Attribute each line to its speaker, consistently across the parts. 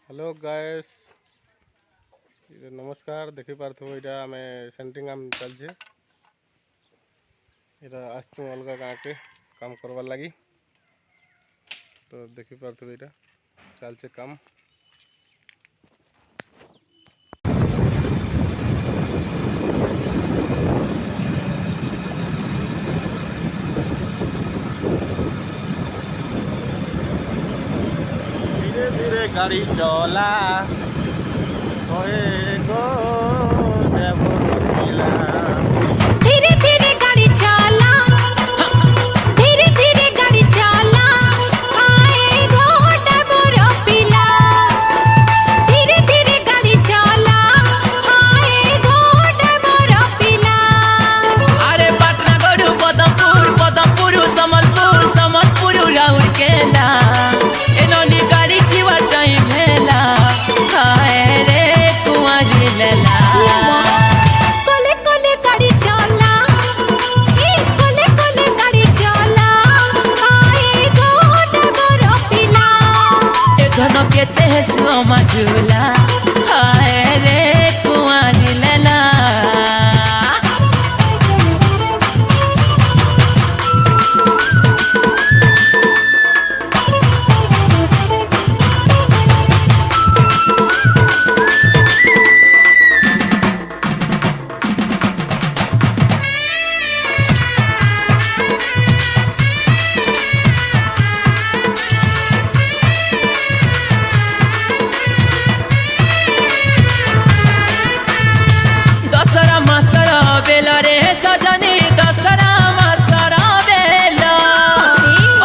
Speaker 1: Hello guys, नमस्कार। देखी पार्थो यहाँ आम सेंटरिंग आम चलचे यहाँ आसचु अलग गाँव के काम करवार लगी। तो देखी पार्थो यहाँ चलचे काम। धीरे धीरे गाड़ी चला
Speaker 2: धीरे धीरे गाड़ी चला, धीरे धीरे गाड़ी चला, आए गोटा बोरा पिला। धीरे धीरे गाड़ी चला, आए गोटा बोरा पिला।
Speaker 3: अरे पटना गढ़ू पदमपुर पदमपुर समलपुर समलपुर राउरकेला एनोनी गाड़ी जीवा टाइम हेला हाय रे कुंवारी लेला।
Speaker 2: कोले कोले गाड़ी चला, कोले कोले गाड़ी चला, आए गोटा बोरा पिला।
Speaker 3: एखनो केते हेसुआ मझुला हाय रे कुंवारी लेला। दसरा मासरा बेला रे सजनी दसरा मासरा बेला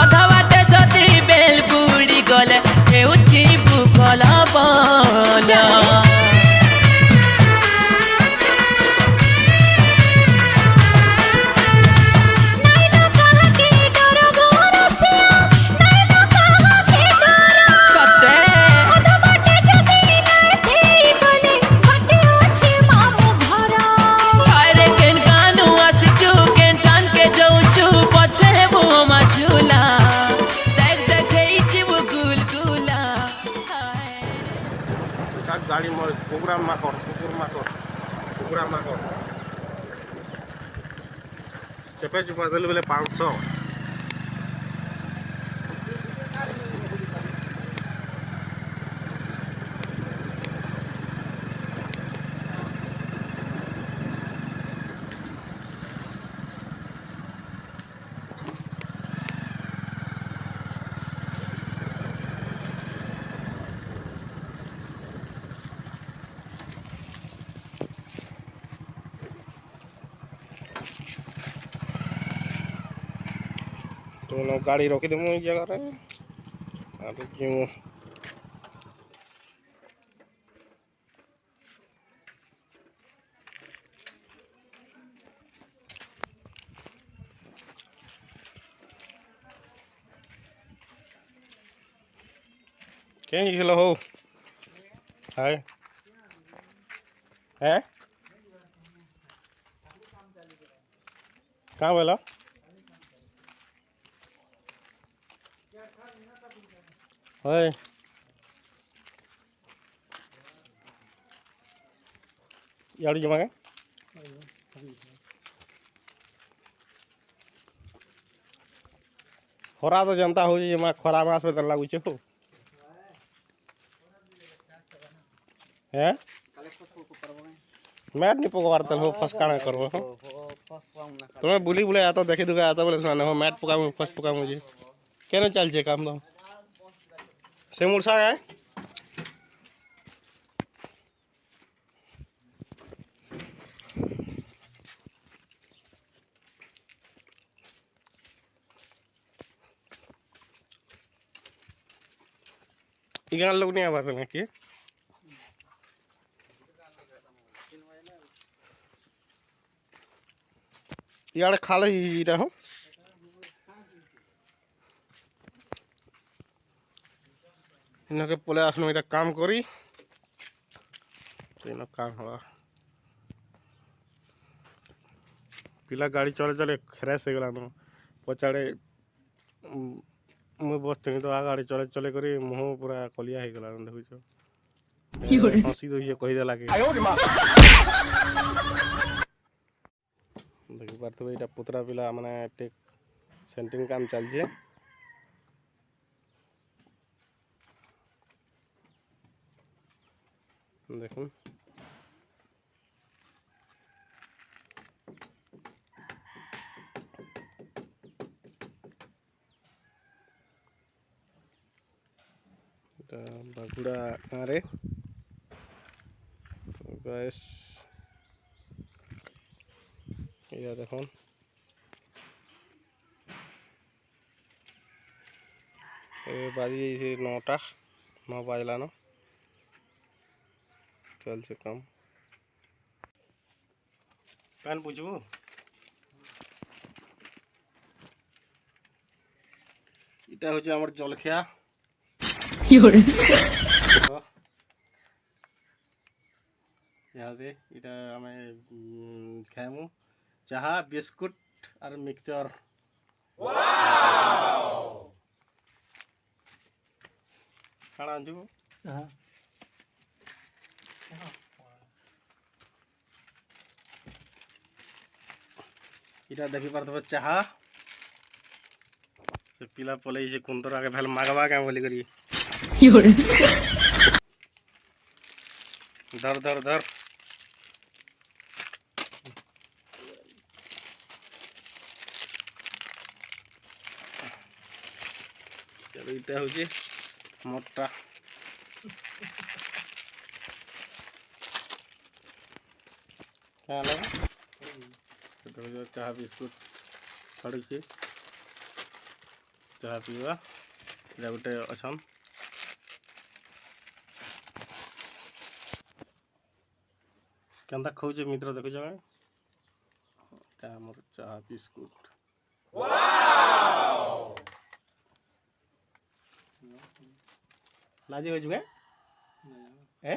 Speaker 3: अधा बाटे जदि बेल बुड़ी गले हेउची बुकला बला।
Speaker 2: नहीं ना कहा के डर गोरसिया, नहीं ना कहा के डर।
Speaker 3: सत्ते
Speaker 2: अधा बाटे जदि नहीं थी गले, बाटे अछि मामू घर।
Speaker 3: अरे केन कानू आसिचू केन टान के जाऊचू पछे बुआ माचूला देख देखे इचिबु गुलगुला हाय।
Speaker 1: गाड़ी मोर कुकुरा माकड़ कुकुरा माकड़ चेपे चुपा दिल बेले 500। तो गाड़ी रोकी देमु ई जगह रे आरो जिमु के हेलो हो हाय हैं कहाँ बोला ओए यार जमा के खरा तो जनता हो जे खरा मास में लगू छे हो हैं मैट नहीं पकवार तल हो फसकाना करबो हो तुम्हें बुली बुले आता देखी दुगा आता बोले सुना हो मैट पका फस पका मुझे केने चल जे काम तो से मुरसा है इगन लोग नहीं आवाज में की यार खाले ही रहो इनके पोले आसनो इटा काम करी तो इन काम हवा पिला गाड़ी चले चले खरास हो गला न पचाड़े मुझे बस तो आ गाड़ी चले चले करी मुँह पूरा कलिया हो गला देखुच हसी दे कहीदेला कि देखी पार्थे यहाँ पुतरा पिला माने टेक सेंटिंग काम चलছে দেখুন এটা বাগুড়া গাঁরে গাইস ইয়া দেখুন বাজি 9টা 9 বাজলানো চলছে কাম প্যান বুঝবো এটা হচ্ছে আমার জলখিয়া ইয়াদে এটা আমি খাইমু চাহা বিস্কুট আর মিক্সচার কাଣା আনছু এটা দেখি পারতবে চাহা ସେ ପିଲା ପଲେଇছে କୁନ୍ଦର ଆଗେ ଭାଲ ମାଗବା କାଁ ବୋଲି କରି ଧର ଧର ଧର ଏଇଟା ହଉଛି ମୋଟା ଚାହା ବିସ୍କୁଟ ଛାଡ଼ୁଛି ଚାହା ପିଇବା ଏଇଟା ଗୋଟେ ଅଛନ୍ କେନ୍ତା ଖାଉଛେ ମିତ୍ର ଦେଖୁଛ ଏଇଟା ଆମର ଚାହା ବିସ୍କୁଟ ଲାଜି ହଉଛୁ ଏ